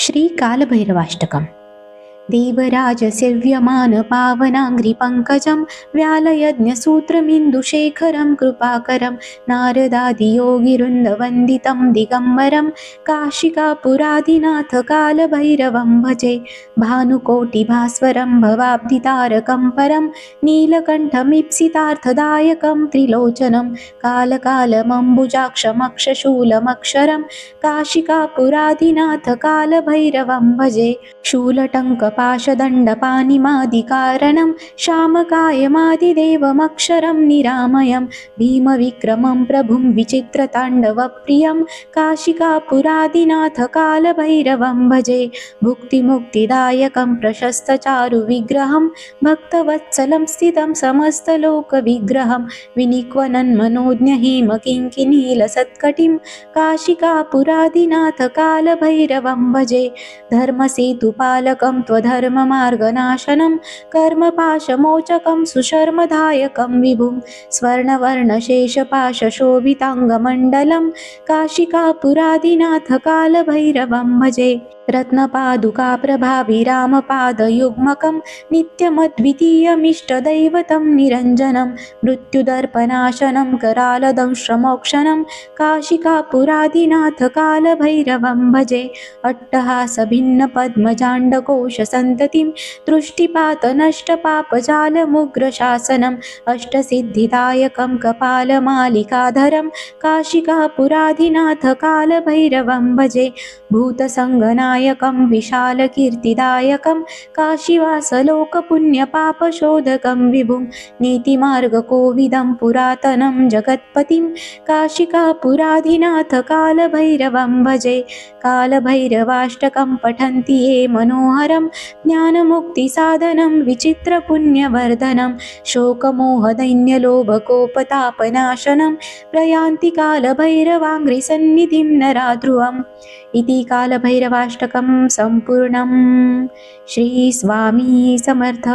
श्री कालभैरवाष्टकम्। देवराजसेव्यमान पावनाङ्घ्रिपङ्कजं व्यालयज्ञसूत्रमिन्दुशेखरं कृपाकरं नारदादियोगिवृन्दवन्दितं दिगम्बरं काशिकापुरादिनाथ कालभैरवं भजे। भानुकोटिभास्वरं भवाब्धितारकं परं नीलकण्ठमीप्सितार्थदायकं त्रिलोचनं कालकालमम्बुजाक्षमक्षशूलमक्षरं काशिकापुरादिनाथ कालभैरवं भजे। शूलटङ्कपाशदण्डपाणिमादिकारणं श्यामकायमादिदेवमक्षरं निरामयं भीमविक्रमं प्रभुं विचित्रताण्डवप्रियं काशिकापुरादिनाथ कालभैरवं भजे। भुक्तिमुक्तिदायकं प्रशस्तचारुविग्रहं भक्तवत्सलं स्थितं समस्तलोकविग्रहं विनिक्वनन्मनोज्ञहेमकिङ्किणीलसत्कटिं काशिकापुरादिनाथ कालभैरवं भजे। धर्मसेतुपालकं त्वधर्ममार्गनाशनं कर्मपाशमोचकं सुशर्मदायकं विभुं स्वर्णवर्णशेषपाशशोभिताङ्गमण्डलं काशिकापुरादिनाथ कालभैरवं भजे। रत्नपादुकाप्रभाभिरामपादयुग्मकं नित्यमद्वितीयमिष्टदैवतं निरञ्जनं मृत्युदर्पनाशनं करालदंश्रमोक्षणं काशिकापुरादिनाथ कालभैरवं भजे। अट्टहासभिन्नपद्मजाण्डकोशसन्ततिं दृष्टिपातनष्टपापजालमुग्रशासनम् अष्टसिद्धिदायकं कपालमालिकाधरं काशिकापुरादिनाथ कालभैरवं भजे। भूतसङ्गनायकं विशालकीर्तिदायकं काशीवासलोकपुण्यपापशोधकं विभुं नीतिमार्गकोविदं पुरातनं जगत्पतिं काशिकापुरादिनाथ कालभैरवं भजे। कालभैरवाष्टकं पठन्ति ये मनोहरं ज्ञानमुक्तिसाधनं विचित्रपुण्यवर्धनं शोकमोहदैन्यलोभकोपतापनाशनं प्रयान्ति कालभैरवाङ्घ्रिसन्निधिं नराध्रुवम्। इति कालभैरवाष्टकं सम्पूर्णम्। श्री स्वामी समर्थ।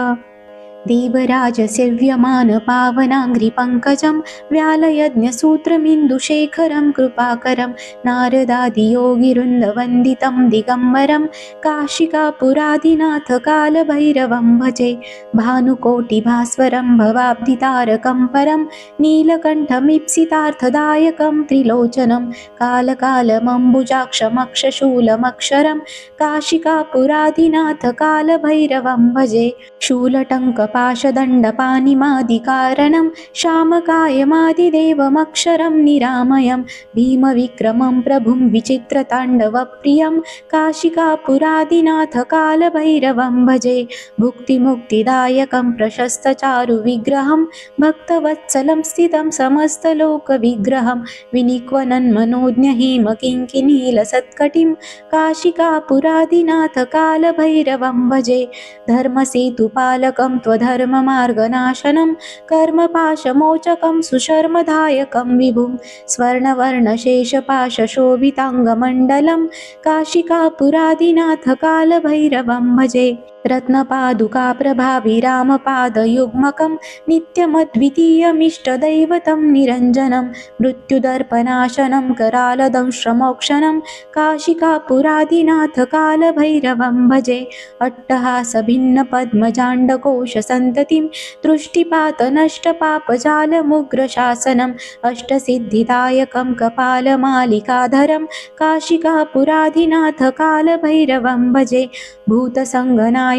देवराजसेव्यमान पावनाङ्घ्रिपङ्कजं व्यालयज्ञसूत्रमिन्दुशेखरं कृपाकरं नारदादियोगिवृन्दवन्दितं दिगम्बरं काशिकापुरादिनाथ कालभैरवं भजे। भानुकोटिभास्वरं भवाब्धितारकं परं नीलकण्ठमीप्सितार्थदायकं त्रिलोचनं कालकालमम्बुजाक्षमक्षशूलमक्षरं काशिकापुरादिनाथ कालभैरवं भजे। शूलटङ्कपाशदण्डपाणिमादिकारणं श्यामकायमादिदेवमक्षरं निरामयं भीमविक्रमं प्रभुं विचित्रताण्डवप्रियं काशिकापुरादिनाथ कालभैरवं भजे। भुक्तिमुक्तिदायकं प्रशस्तचारुविग्रहं भक्तवत्सलं स्थितं समस्तलोकविग्रहं विनिक्वनन्मनोज्ञहेमकिङ्किणीलसत्कटिं काशिकापुरादिनाथ कालभैरवं भजे। धर्मसेतुपालकं त्वधर्ममार्गनाशनं कर्मपाशमोचकं सुशर्मदायकं विभुं स्वर्णवर्णशेषपाशशोभिताङ्गमण्डलं काशिकापुरादिनाथ कालभैरवं भजे। रत्नपादुकाप्रभाभिरामपादयुग्मकं नित्यमद्वितीयमिष्टदैवतं निरञ्जनं मृत्युदर्पनाशनं करालदंश्रमोक्षणं काशिकापुरादिनाथ कालभैरवं भजे। अट्टहासभिन्नपद्मजाण्डकोशसन्ततिं दृष्टिपातनष्टपापजालमुग्रशासनम् अष्टसिद्धिदायकं कपालमालिकाधरं काशिकापुरादिनाथ कालभैरवं भजे। भूतसङ्गनायकं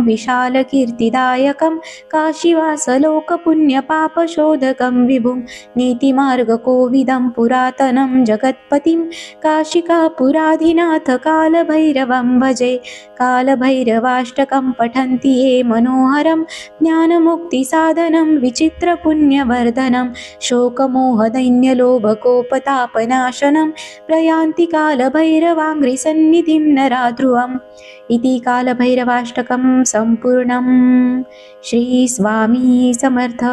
विशालकीर्तिदायकं काशीवासलोकपुण्यपापशोधकं विभुं नीतिमार्गकोविदं पुरातनं जगत्पतिं काशिकापुरादिनाथ कालभैरवं भजे। कालभैरवाष्टकं पठन्ति ये मनोहरं ज्ञानमुक्तिसाधनं विचित्रपुण्यवर्धनं शोकमोहदैन्यलोभकोपतापनाशनं प्रयान्ति कालभैरवाङ्घ्रिसन्निधिं नराध्रुवम्। इति कालभैरवाष्टकं सम्पूर्णम्। श्री स्वामी समर्थ।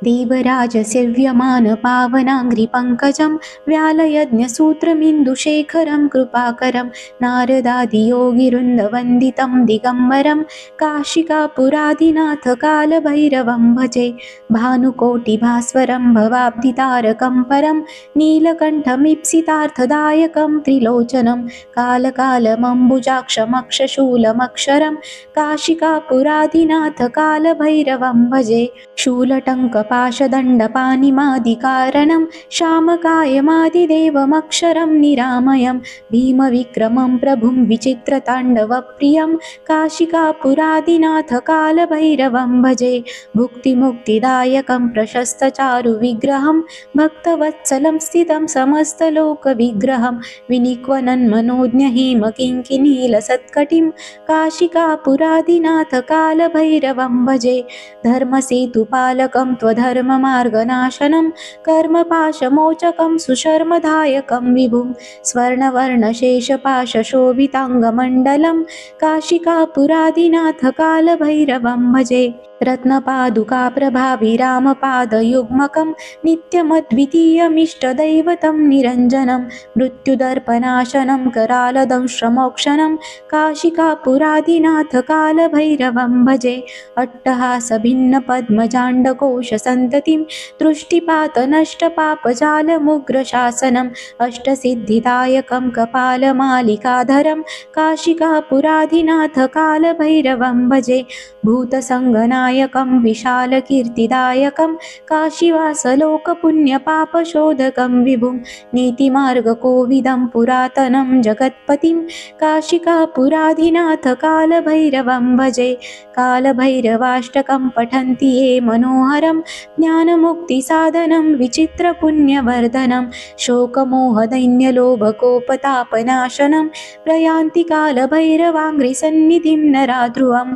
देवराजसेव्यमानपावनाङ्घ्रिपङ्कजं व्यालयज्ञसूत्रमिन्दुशेखरं कृपाकरं नारदादियोगिवृन्दवन्दितं दिगम्बरं काशिकापुरादिनाथकालभैरवं भजे। भानुकोटिभास्वरं भवाब्धितारकं परं नीलकण्ठमीप्सितार्थदायकं त्रिलोचनं कालकालमम्बुजाक्षमक्षशूलमक्षरं काशिकापुरादिनाथकालभैरवं भजे। शूलटङ्कपाशदण्डपाणिमादिकारणं श्यामकायमादिदेवमक्षरं निरामयं भीमविक्रमं प्रभुं विचित्रताण्डवप्रियं काशिकापुरादिनाथकालभैरवं भजे। भुक्तिमुक्तिदायकं प्रशस्तचारुविग्रहं भक्तवत्सलं स्थितं समस्तलोकविग्रहं विनिक्वनन्मनोज्ञहेमकिङ्किनीलसत्कटिं काशिकापुरादिनाथकालभैरवं भजे। धर्मसेतुपालकं त्वधर्ममार्गनाशनं कर्मपाशमोचकं सुशर्मदायकं विभुं स्वर्णवर्णशेषपाशशोभिताङ्गमण्डलं काशिकापुरादिनाथकालभैरवं भजे। रत्नपादुकाप्रभाभिरामपादयुग्मकं नित्यमद्वितीयमिष्टदैवतं निरञ्जनं मृत्युदर्पनाशनं करालदंश्रमोक्षणं काशिकापुरादिनाथकालभैरवं भजे। अट्टहासभिन्नपद्मजाण्डकोशसन्ततिं दृष्टिपातनष्टपापजालमुग्रशासनम् अष्टसिद्धिदायकं कपालमालिकाधरं काशिकापुरादिनाथकालभैरवं भजे। भूतसङ्गनायकं विशालकीर्तिदायकं काशीवासलोकपुण्यपापशोधकं विभुं नीतिमार्गकोविदं पुरातनं जगत्पतिं काशिकापुरादिनाथकालभैरवं भजे। कालभैरवाष्टकं पठन्ति ये मनोहरं ज्ञानमुक्तिसाधनं विचित्रपुण्यवर्धनं शोकमोहदैन्यलोभकोपतापनाशनं प्रयान्ति कालभैरवाङ्घ्रिसन्निधिं नराध्रुवम्।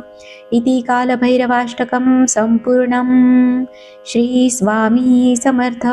इति कालभैरवाष्टकं सम्पूर्णम्। श्रीस्वामी समर्थ।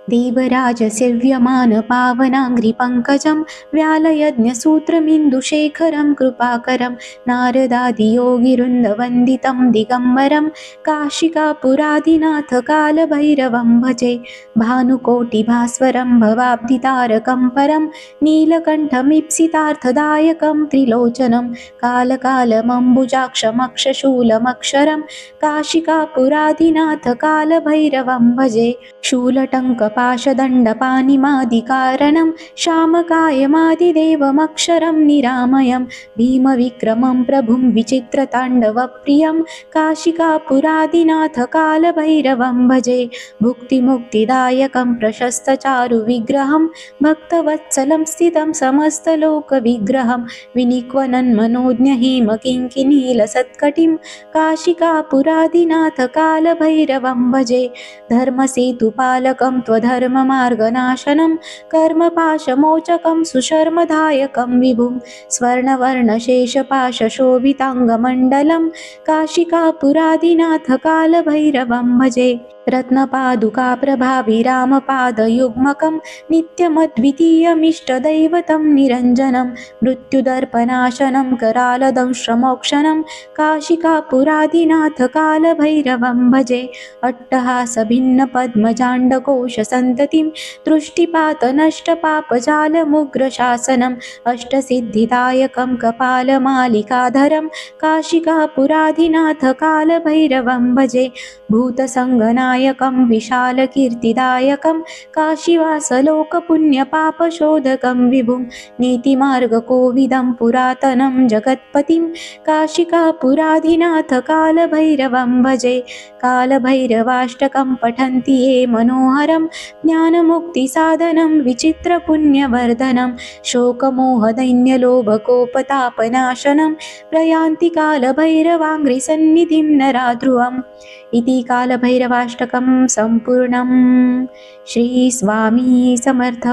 देवराजसेव्यमानपावनाङ्घ्रिपङ्कजं व्यालयज्ञसूत्रमिन्दुशेखरं कृपाकरं नारदादियोगिवृन्दवन्दितं दिगम्बरं काशिकापुरादिनाथकालभैरवं भजे। भानुकोटिभास्वरं भवाब्धितारकं परं नीलकण्ठमीप्सितार्थदायकं त्रिलोचनं कालकालमम्बुजाक्षमक्षशूलमक्षरं काशिकापुरादिनाथकालभैरवं भजे। शूलटङ्कपाशदण्डपाणिमादिकारणं श्यामकायमादिदेवमक्षरं निरामयं भीमविक्रमं प्रभुं विचित्रताण्डवप्रियं काशिकापुरादिनाथकालभैरवं भजे। भुक्तिमुक्तिदायकं प्रशस्तचारुविग्रहं भक्तवत्सलं स्थितं समस्तलोकविग्रहं विनिक्वनन्मनोज्ञहेमकिङ्किनीलसत्कटिं काशिकापुरादिनाथकालभैरवं भजे। धर्मसेतुपालकं त्वधर्ममार्गनाशनं कर्मपाशमोचकं सुशर्मदायकं विभुं स्वर्णवर्णशेषपाशशोभिताङ्गमण्डलं काशिकापुरादिनाथकालभैरवं भजे। रत्नपादुकाप्रभाभिरामपादयुग्मकं नित्यमद्वितीयमिष्टदैवतं निरञ्जनं मृत्युदर्पनाशनं करालदंश्रमोक्षणं काशिकापुरादिनाथकालभैरवं भजे। अट्टहासभिन्नपद्मजाण्डकोशसन्ततिं दृष्टिपातनष्टपापजालमुग्रशासनम् अष्टसिद्धिदायकं कपालमालिकाधरं काशिकापुरादिनाथकालभैरवं भजे। भूतसङ्गनायकं विशालकीर्तिदायकं काशीवासलोकपुण्यपापशोधकं विभुं नीतिमार्गकोविदं पुरातनं जगत्पतिं काशिकापुरादिनाथकालभैरवं भजे। कालभैरवाष्टकं पठन्ति ये मनोहरं ज्ञानमुक्तिसाधनं विचित्रपुण्यवर्धनं शोकमोहदैन्यलोभकोपतापनाशनं प्रयान्ति कालभैरवाङ्घ्रिसन्निधिं नराध्रुवम्। इति कालभैरवाष्टकं सम्पूर्णम्। श्रीस्वामी समर्थ।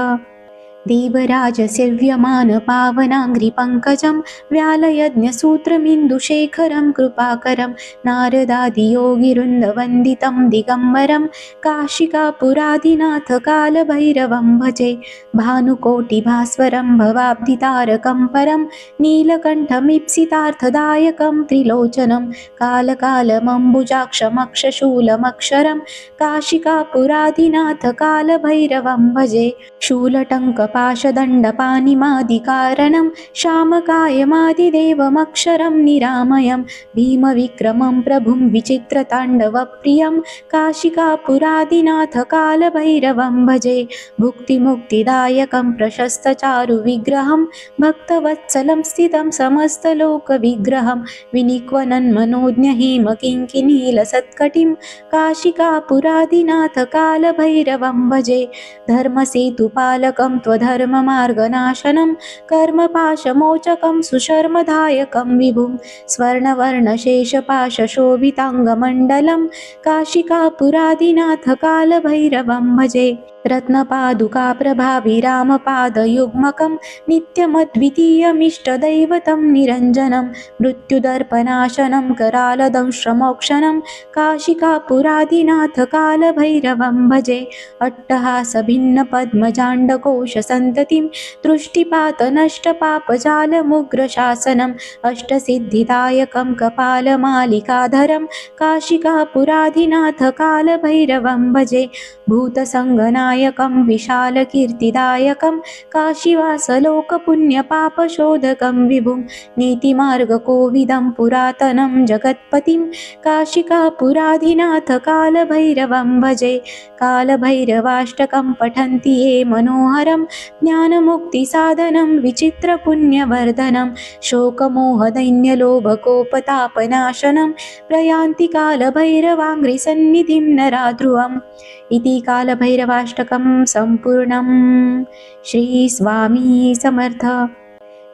देवराजसेव्यमानपावनाङ्घ्रिपङ्कजं व्यालयज्ञसूत्रमिन्दुशेखरं कृपाकरं नारदादियोगिवृन्दवन्दितं दिगम्बरं काशिकापुरादिनाथकालभैरवं भजे। भानुकोटिभास्वरं भवाब्धितारकं परं नीलकण्ठमीप्सितार्थदायकं त्रिलोचनं कालकालमम्बुजाक्षमक्षशूलमक्षरं काशिकापुरादिनाथकालभैरवं भजे। शूलटङ्कपाशदण्डपाणिमादिकारणं श्यामकायमादिदेवमक्षरं निरामयं भीमविक्रमं प्रभुं विचित्रताण्डवप्रियं काशिकापुरादिनाथकालभैरवं भजे। भुक्तिमुक्तिदायकं प्रशस्तचारुविग्रहं भक्तवत्सलं स्थितं समस्तलोकविग्रहं विनिक्वनन्मनोज्ञहेमकिङ्किणीलसत्कटिं काशिकापुरादिनाथकालभैरवं भजे। धर्मसेतुपालकं त्वधर्ममार्गनाशनं कर्मपाशमोचकं सुशर्मदायकं विभुं स्वर्णवर्णशेषपाशशोभिताङ्गमण्डलं काशिकापुरादिनाथकालभैरवं भजे। रत्नपादुकाप्रभाभिरामपादयुग्मकं नित्यमद्वितीयमिष्टदैवतं निरञ्जनं मृत्युदर्पनाशनं करालदंश्रमोक्षणं काशिकापुरादिनाथकालभैरवं भजे। अट्टहासभिन्नपद्मजाण्डकोशसन्ततिं दृष्टिपातनष्टपापजालमुग्रशासनम् अष्टसिद्धिदायकं कपालमालिकाधरं काशिकापुरादिनाथकालभैरवं भजे। भूतसङ्गनायकं विशालकीर्तिदायकं काशीवासलोकपुण्यपापशोधकं विभुं नीतिमार्गकोविदं पुरातनं जगत्पतिं काशिकापुरादिनाथकालभैरवं भजे। कालभैरवाष्टकं पठन्ति ये मनोहरं ज्ञानमुक्तिसाधनं विचित्रपुण्यवर्धनं शोकमोहदैन्यलोभकोपतापनाशनं प्रयान्ति कालभैरवाङ्घ्रिसन्निधिं नराध्रुवम्। इति कालभैरवाष्टकं सम्पूर्णम्। श्रीस्वामी समर्थ।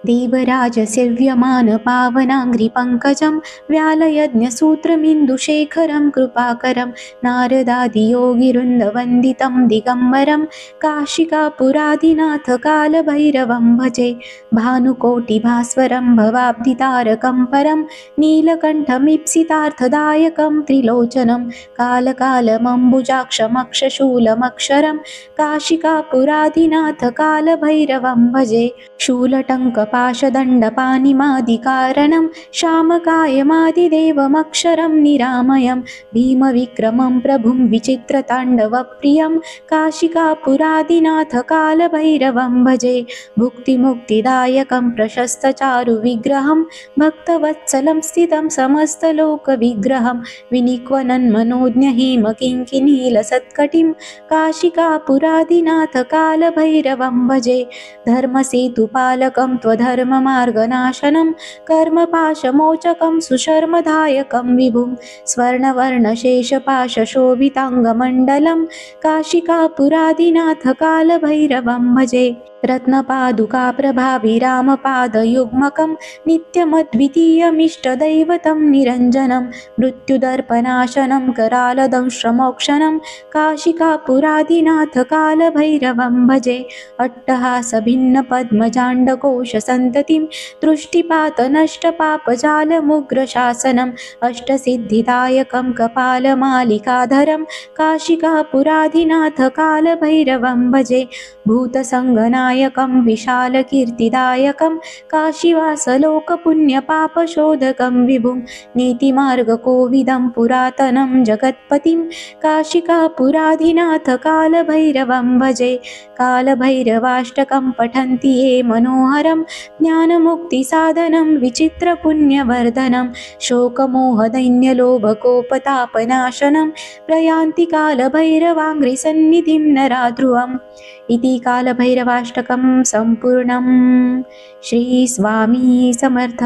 देवराजसेव्यमानपावनाङ्घ्रिपङ्कजं व्यालयज्ञसूत्रमिन्दुशेखरं कृपाकरं नारदादियोगिवृन्दवन्दितं दिगम्बरं काशिकापुरादिनाथकालभैरवं भजे। भानुकोटिभास्वरं भवाब्धितारकं परं नीलकण्ठमीप्सितार्थदायकं त्रिलोचनं कालकालमम्बुजाक्षमक्षशूलमक्षरं काशिकापुरादिनाथकालभैरवं भजे। शूलटङ्कपाशदण्डपाणिमादिकारणं श्यामकायमादिदेवमक्षरं निरामयं भीमविक्रमं प्रभुं विचित्रताण्डवप्रियं काशिकापुरादिनाथकालभैरवं भजे। भुक्तिमुक्तिदायकं प्रशस्तचारुविग्रहं भक्तवत्सलं स्थितं समस्तलोकविग्रहं विनिक्वनन्मनोज्ञहेमकिङ्किणीलसत्कटिं काशिकापुरादिनाथकालभैरवं भजे। धर्मसेतुपालकं त्वधर्ममार्गनाशनं कर्मपाशमोचकं सुशर्मदायकं विभुं स्वर्णवर्णशेषपाशशोभिताङ्गमण्डलं काशिकापुरादिनाथकालभैरवं भजे। रत्नपादुकाप्रभाभिरामपादयुग्मकं नित्यमद्वितीयमिष्टदैवतं निरञ्जनं मृत्युदर्पनाशनं करालदंश्रमोक्षणं काशिकापुरादिनाथकालभैरवं भजे। अट्टहासभिन्नपद्मजाण्डकोशसन्ततिं दृष्टिपातनष्टपापजालमुग्रशासनम् अष्टसिद्धिदायकं कपालमालिकाधरं काशिकापुरादिनाथकालभैरवं भजे। भूतसङ्गनायकं विशालकीर्तिदायकं काशीवासलोकपुण्यपापशोधकं विभुं नीतिमार्गकोविदं पुरातनं जगत्पतिं काशिकापुरादिनाथकालभैरवं भजे। कालभैरवाष्टकं पठन्ति ये मनोहरं ज्ञानमुक्तिसाधनं विचित्रपुण्यवर्धनं शोकमोहदैन्यलोभकोपतापनाशनं प्रयान्ति कालभैरवाङ्घ्रिसन्निधिं नराध्रुवम्। इति कालभैरवाष्टकं सम्पूर्णम्। श्रीस्वामी समर्थ।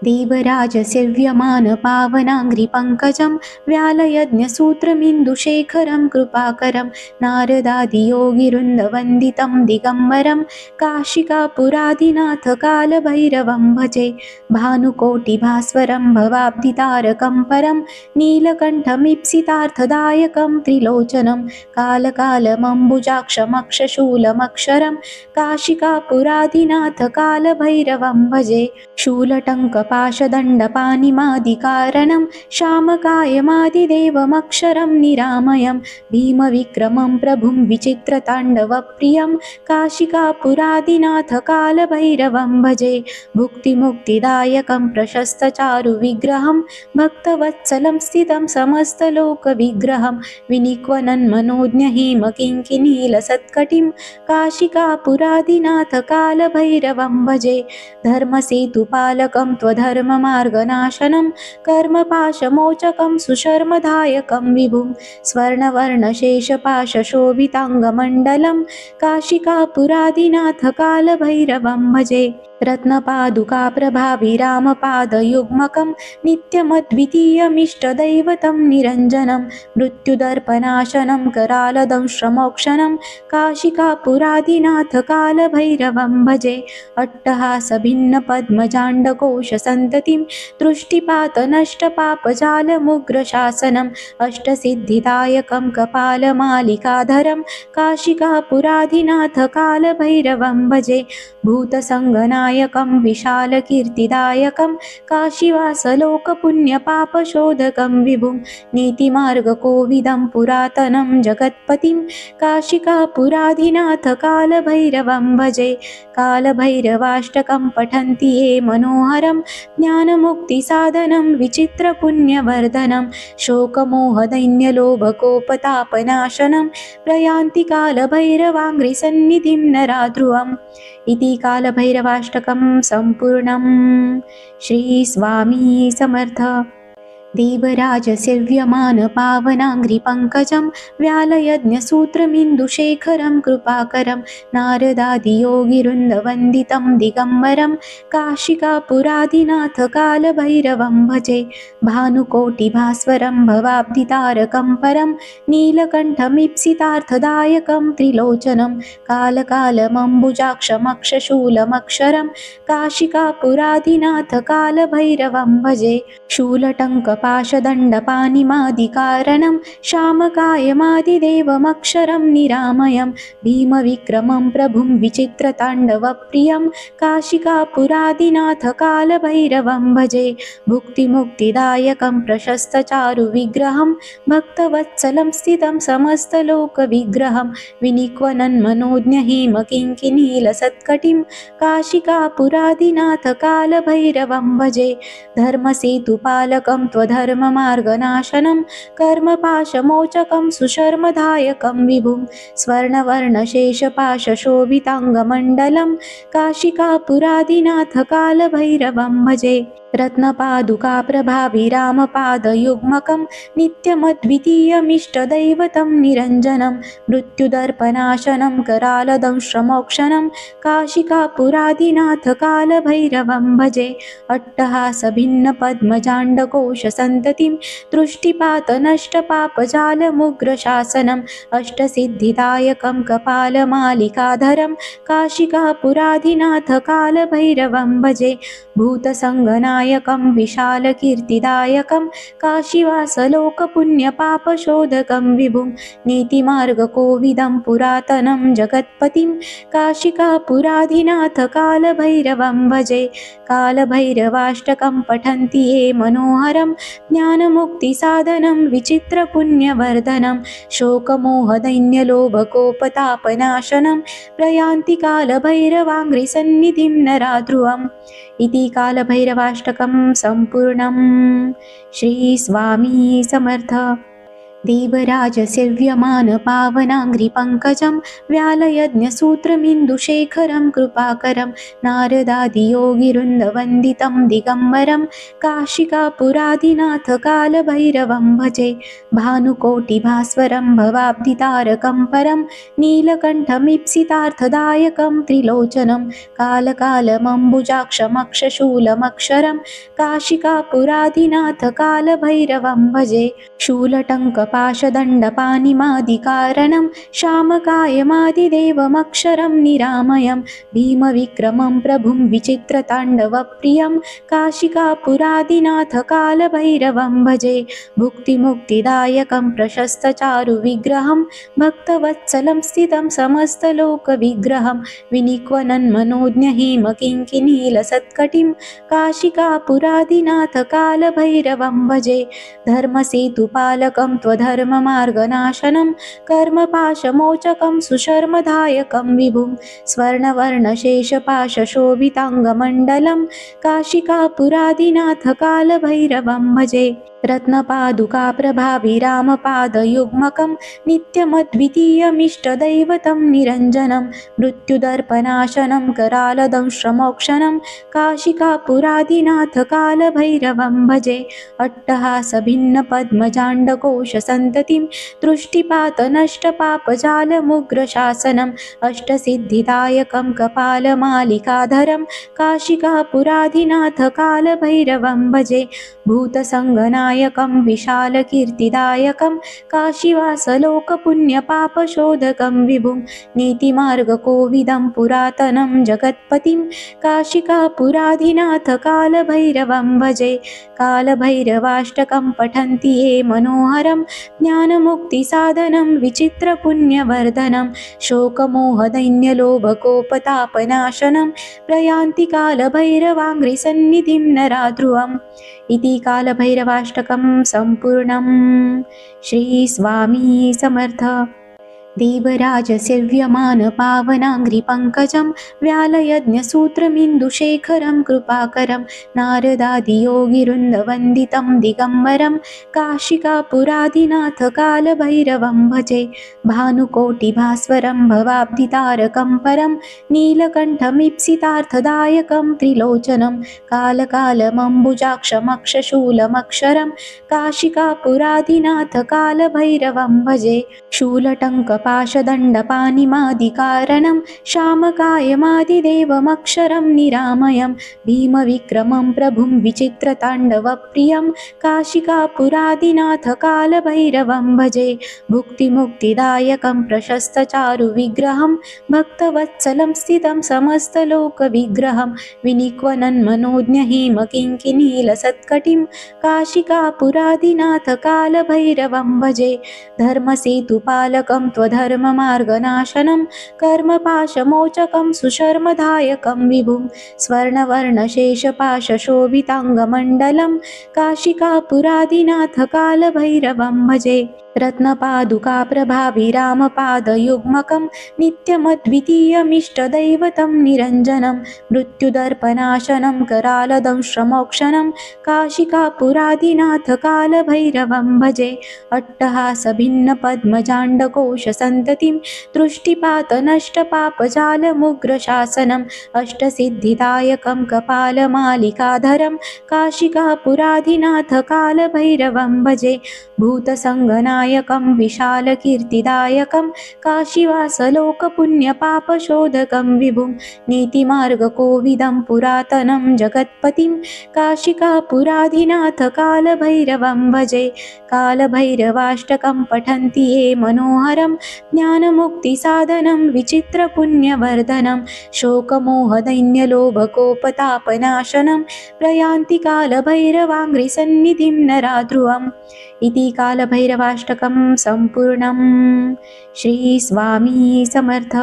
देवराजसेव्यमानपावनाङ्घ्रिपङ्कजं व्यालयज्ञसूत्रमिन्दुशेखरं कृपाकरं नारदादियोगिवृन्दवन्दितं दिगम्बरं काशिकापुरादिनाथकालभैरवं भजे। भानुकोटिभास्वरं भवाब्धितारकं परं नीलकण्ठमीप्सितार्थदायकं त्रिलोचनं कालकालमम्बुजाक्षमक्षशूलमक्षरं काशिकापुरादिनाथकालभैरवं भजे। शूलटङ्कपाशदण्डपाणिमादिकारणं श्यामकायमादिदेवमक्षरं निरामयं भीमविक्रमं प्रभुं विचित्रताण्डवप्रियं काशिकापुरादिनाथकालभैरवं भजे। भुक्तिमुक्तिदायकं प्रशस्तचारुविग्रहं भक्तवत्सलं स्थितं समस्तलोकविग्रहं विनिक्वनन्मनोज्ञहिमकिङ्किनीलसत्कटिं काशिकापुरादिनाथकालभैरवं भजे। धर्मसेतुपालकं त्वधर्ममार्गनाशनं कर्मपाशमोचकं सुशर्मदायकं विभुं स्वर्णवर्णशेषपाशशोभिताङ्गमण्डलं काशिकापुरादिनाथकालभैरवं भजे। रत्नपादुकाप्रभाभिरामपादयुग्मकं नित्यमद्वितीयमिष्टदैवतं निरञ्जनं मृत्युदर्पनाशनं करालदंश्रमोक्षणं काशिकापुरादिनाथकालभैरवं भजे। अट्टहासभिन्नपद्मजाण्डकोशसन्ततिं दृष्टिपातनष्टपापजालमुग्रशासनम् अष्टसिद्धिदायकं कपालमालिकाधरं काशिकापुरादिनाथकालभैरवं भजे। भूतसङ्गनायकं विशालकीर्तिदायकं काशीवासलोकपुण्यपापशोधकं विभुं नीतिमार्गकोविदं पुरातनं जगत्पतिं काशिकापुरादिनाथकालभैरवं भजे। कालभैरवाष्टकं पठन्ति ये मनोहरं ज्ञानमुक्तिसाधनं विचित्रपुण्यवर्धनं शोकमोहदैन्यलोभकोपतापनाशनं प्रयान्ति कालभैरवाङ्घ्रिसन्निधिं नराध्रुवम्। इति कालभैरवाष्टकं सम्पूर्णम्। श्रीस्वामी समर्थ। देवराजसेव्यमानपावनाङ्घ्रिपङ्कजं व्यालयज्ञसूत्रमिन्दुशेखरं कृपाकरं नारदादियोगिवृन्दवन्दितं दिगम्बरं काशिकापुरादिनाथकालभैरवं भजे। भानुकोटिभास्वरं भवाब्धितारकं परं नीलकण्ठमीप्सितार्थदायकं त्रिलोचनं कालकालमम्बुजाक्षमक्षशूलमक्षरं काशिकापुरादिनाथकालभैरवं भजे। शूलटङ्कपाशदण्डपाणिमादिकारणं श्यामकायमादिदेवमक्षरं निरामयं भीमविक्रमं प्रभुं विचित्रताण्डवप्रियं काशिकापुरादिनाथकालभैरवं भजे। भुक्तिमुक्तिदायकं प्रशस्तचारुविग्रहं भक्तवत्सलं स्थितं समस्तलोकविग्रहं विनिक्वनन्मनोज्ञहिमकिङ्किनीलसत्कटिं काशिकापुरादिनाथकालभैरवं भजे। धर्मसेतुपालकं त्वधर्ममार्गनाशनं कर्मपाशमोचकं सुशर्मदायकं विभुं स्वर्णवर्णशेषपाशशोभिताङ्गमण्डलं काशिकापुरादिनाथकालभैरवं भजे। रत्नपादुकाप्रभाभिरामपादयुग्मकं नित्यमद्वितीयमिष्टदैवतं निरञ्जनं मृत्युदर्पनाशनं करालदंश्रमोक्षणं काशिकापुरादिनाथकालभैरवं भजे। अट्टहासभिन्नपद्मजाण्डकोशसन्ततिं दृष्टिपातनष्टपापजालमुग्रशासनम् अष्टसिद्धिदायकं कपालमालिकाधरं काशिकापुरादिनाथकालभैरवं भजे। भूतसङ्गनायकं विशालकीर्तिदायकं काशीवासलोकपुण्यपापशोधकं विभुं नीतिमार्गकोविदं पुरातनं जगत्पतिं काशिकापुरादिनाथकालभैरवं भजे। कालभैरवाष्टकं पठन्ति ये मनोहरं ज्ञानमुक्तिसाधनं विचित्रपुण्यवर्धनं शोकमोहदैन्यलोभकोपतापनाशनं प्रयान्ति कालभैरवाङ्घ्रिसन्निधिं नराध्रुवम्। इति कालभैरवाष्टकं सम्पूर्णम्। श्रीस्वामी समर्थ। देवराजसेव्यमानपावनाङ्घ्रिपङ्कजं व्यालयज्ञसूत्रमिन्दुशेखरं कृपाकरं नारदादियोगिवृन्दवन्दितं दिगम्बरं काशिकापुरादिनाथकालभैरवं भजे। भानुकोटिभास्वरं भवाब्धितारकं परं नीलकण्ठमीप्सितार्थदायकं त्रिलोचनं कालकालमम्बुजाक्षमक्षशूलमक्षरं काशिकापुरादिनाथकालभैरवं भजे। शूलटङ्कपाशदण्डपाणिमादिकारणं श्यामकायमादिदेवमक्षरं निरामयं भीमविक्रमं प्रभुं विचित्रताण्डवप्रियं काशिकापुरादिनाथकालभैरवं भजे। भुक्तिमुक्तिदायकं प्रशस्तचारुविग्रहं भक्तवत्सलं स्थितं समस्तलोकविग्रहं विनिक्वनन्मनोज्ञहेमकिङ्किणीलसत्कटिं काशिकापुरादिनाथकालभैरवं भजे। धर्मसेतुपालकं त्वधर्ममार्गनाशनं कर्मपाशमोचकं सुशर्मदायकं विभुं स्वर्णवर्णशेषपाशशोभिताङ्गमण्डलं काशिकापुरादिनाथकालभैरवं भजे। रत्नपादुकाप्रभाभिरामपादयुग्मकं नित्यमद्वितीयमिष्टदैवतं निरञ्जनं मृत्युदर्पनाशनं करालदंश्रमोक्षणं काशिकापुरादिनाथकालभैरवं भजे। अट्टहासभिन्नपद्मजाण्डकोशसन्ततिं दृष्टिपातनष्टपापजालमुग्रशासनम् अष्टसिद्धिदायकं कपालमालिकाधरं काशिकापुरादिनाथकालभैरवं भजे। भूतसङ्गनायकं विशालकीर्तिदायकं काशीवासलोकपुण्यपापशोधकं विभुं नीतिमार्गकोविदं पुरातनं जगत्पतिं काशिकापुरादिनाथकालभैरवं भजे। कालभैरवाष्टकं पठन्ति ये मनोहरं ज्ञानमुक्तिसाधनं विचित्रपुण्यवर्धनं शोकमोहदैन्यलोभकोपतापनाशनं प्रयान्ति कालभैरवाङ्घ्रिसन्निधिं नराध्रुवम्। इति कालभैरवाष्टकं सम्पूर्णम्। श्रीस्वामी समर्थ। देवराजसेव्यमानपावनाङ्घ्रिपङ्कजं व्यालयज्ञसूत्रमिन्दुशेखरं कृपाकरं नारदादियोगिवृन्दवन्दितं दिगम्बरं काशिकापुरादिनाथकालभैरवं भजे। भानुकोटिभास्वरं भवाब्धितारकं परं नीलकण्ठमीप्सितार्थदायकं त्रिलोचनं कालकालमम्बुजाक्षमक्षशूलमक्षरं काशिकापुरादिनाथकालभैरवं भजे। शूलटङ्कपाशदण्डपाणिमादिकारणं श्यामकायमादिदेवमक्षरं निरामयं भीमविक्रमं प्रभुं विचित्रताण्डवप्रियं काशिकापुरादिनाथकालभैरवं भजे। भुक्तिमुक्तिदायकं प्रशस्तचारुविग्रहं भक्तवत्सलं स्थितं समस्तलोकविग्रहं विनिक्वनन्मनोज्ञहेमकिङ्किणीलसत्कटिं काशिकापुरादिनाथकालभैरवं भजे। धर्मसेतुपालकं त्वधर्ममार्गनाशनं कर्मपाशमोचकं सुशर्मदायकं विभुं स्वर्णवर्णशेषपाशशोभिताङ्गमण्डलं काशिकापुरादिनाथकालभैरवं भजे। रत्नपादुकाप्रभाभिरामपादयुग्मकं नित्यमद्वितीयमिष्टदैवतं निरञ्जनं मृत्युदर्पनाशनं करालदंश्रमोक्षणं काशिकापुरादिनाथकालभैरवं भजे। अट्टहासभिन्नपद्मजाण्डकोशसन्ततिं दृष्टिपातनष्टपापजालमुग्रशासनम् अष्टसिद्धिदायकं कपालमालिकाधरं काशिकापुरादिनाथकालभैरवं भजे। भूतसङ्गनायकं विशालकीर्तिदायकं काशीवासलोकपुण्यपापशोधकं विभुं नीतिमार्गकोविदं पुरातनं जगत्पतिं काशिकापुरादिनाथकालभैरवं भजे। कालभैरवाष्टकं पठन्ति ये मनोहरं ज्ञानमुक्तिसाधनं विचित्रपुण्यवर्धनं शोकमोहदैन्यलोभकोपतापनाशनं प्रयान्ति कालभैरवाङ्घ्रिसन्निधिं नराध्रुवम्। इति कालभैरवाष्टकं सम्पूर्णम्। श्रीस्वामी समर्थ।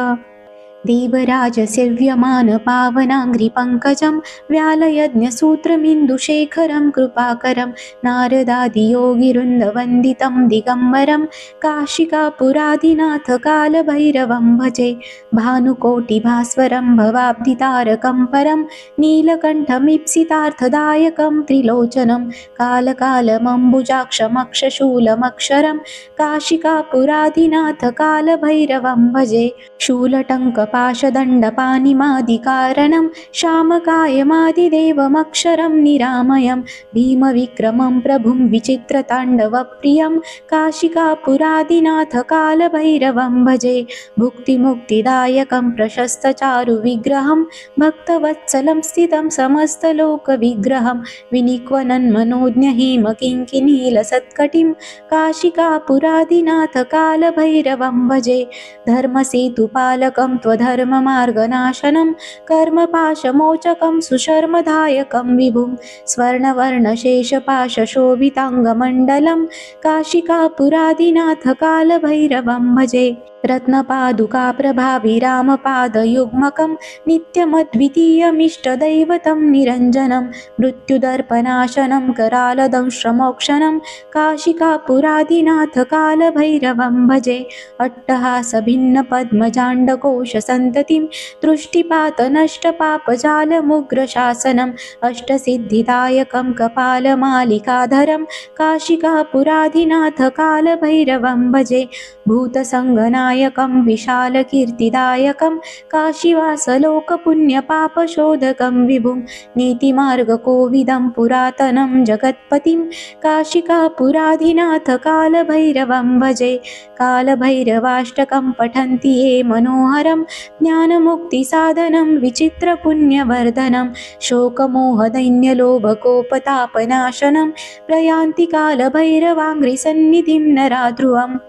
देवराजसेव्यमानपावनाङ्घ्रिपङ्कजं व्यालयज्ञसूत्रमिन्दुशेखरं कृपाकरं नारदादियोगिवृन्दवन्दितं दिगम्बरं काशिकापुरादिनाथकालभैरवं भजे। भानुकोटिभास्वरं भवाब्धितारकं परं नीलकण्ठमीप्सितार्थदायकं त्रिलोचनं कालकालमम्बुजाक्षमक्षशूलमक्षरं काशिकापुरादिनाथकालभैरवं भजे। शूलटङ्कपाशदण्डपाणिमादिकारणं श्यामकायमादिदेवमक्षरं निरामयं भीमविक्रमं प्रभुं विचित्रताण्डवप्रियं काशिकापुरादिनाथकालभैरवं भजे। भुक्तिमुक्तिदायकं प्रशस्तचारुविग्रहं भक्तवत्सलं स्थितं समस्तलोकविग्रहं विनिक्वनन्मनोज्ञहेमकिङ्किणीलसत्कटिं काशिकापुरादिनाथकालभैरवं भजे। धर्मसेतुपालकं त्वधर्ममार्गनाशनं कर्मपाशमोचकं सुशर्मदायकं विभुं स्वर्णवर्णशेषपाशशोभिताङ्गमण्डलं काशिकापुरादिनाथकालभैरवं भजे। रत्नपादुकाप्रभाभिरामपादयुग्मकं नित्यमद्वितीयमिष्टदैवतं निरञ्जनं मृत्युदर्पनाशनं करालदंश्रमोक्षणं काशिकापुरादिनाथकालभैरवं भजे। अट्टहासभिन्नपद्मजाण्डकोशसन्ततिं दृष्टिपातनष्टपापजालमुग्रशासनम् अष्टसिद्धिदायकं कपालमालिकाधरं काशिकापुरादिनाथकालभैरवं भजे। भूतसङ्गनायकं विशालकीर्तिदायकं काशीवासलोकपुण्यपापशोधकं विभुं नीतिमार्गकोविदं पुरातनं जगत्पतिं काशिकापुरादिनाथकालभैरवं भजे। कालभैरवाष्टकं पठन्ति ये मनोहरं ज्ञानमुक्तिसाधनं विचित्रपुण्यवर्धनं शोकमोहदैन्यलोभकोपतापनाशनं प्रयान्ति कालभैरवाङ्घ्रिसन्निधिं नराध्रुवम्।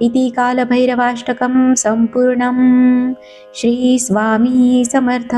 इति कालभैरवाष्टकं सम्पूर्णम्। श्री स्वामी समर्थ।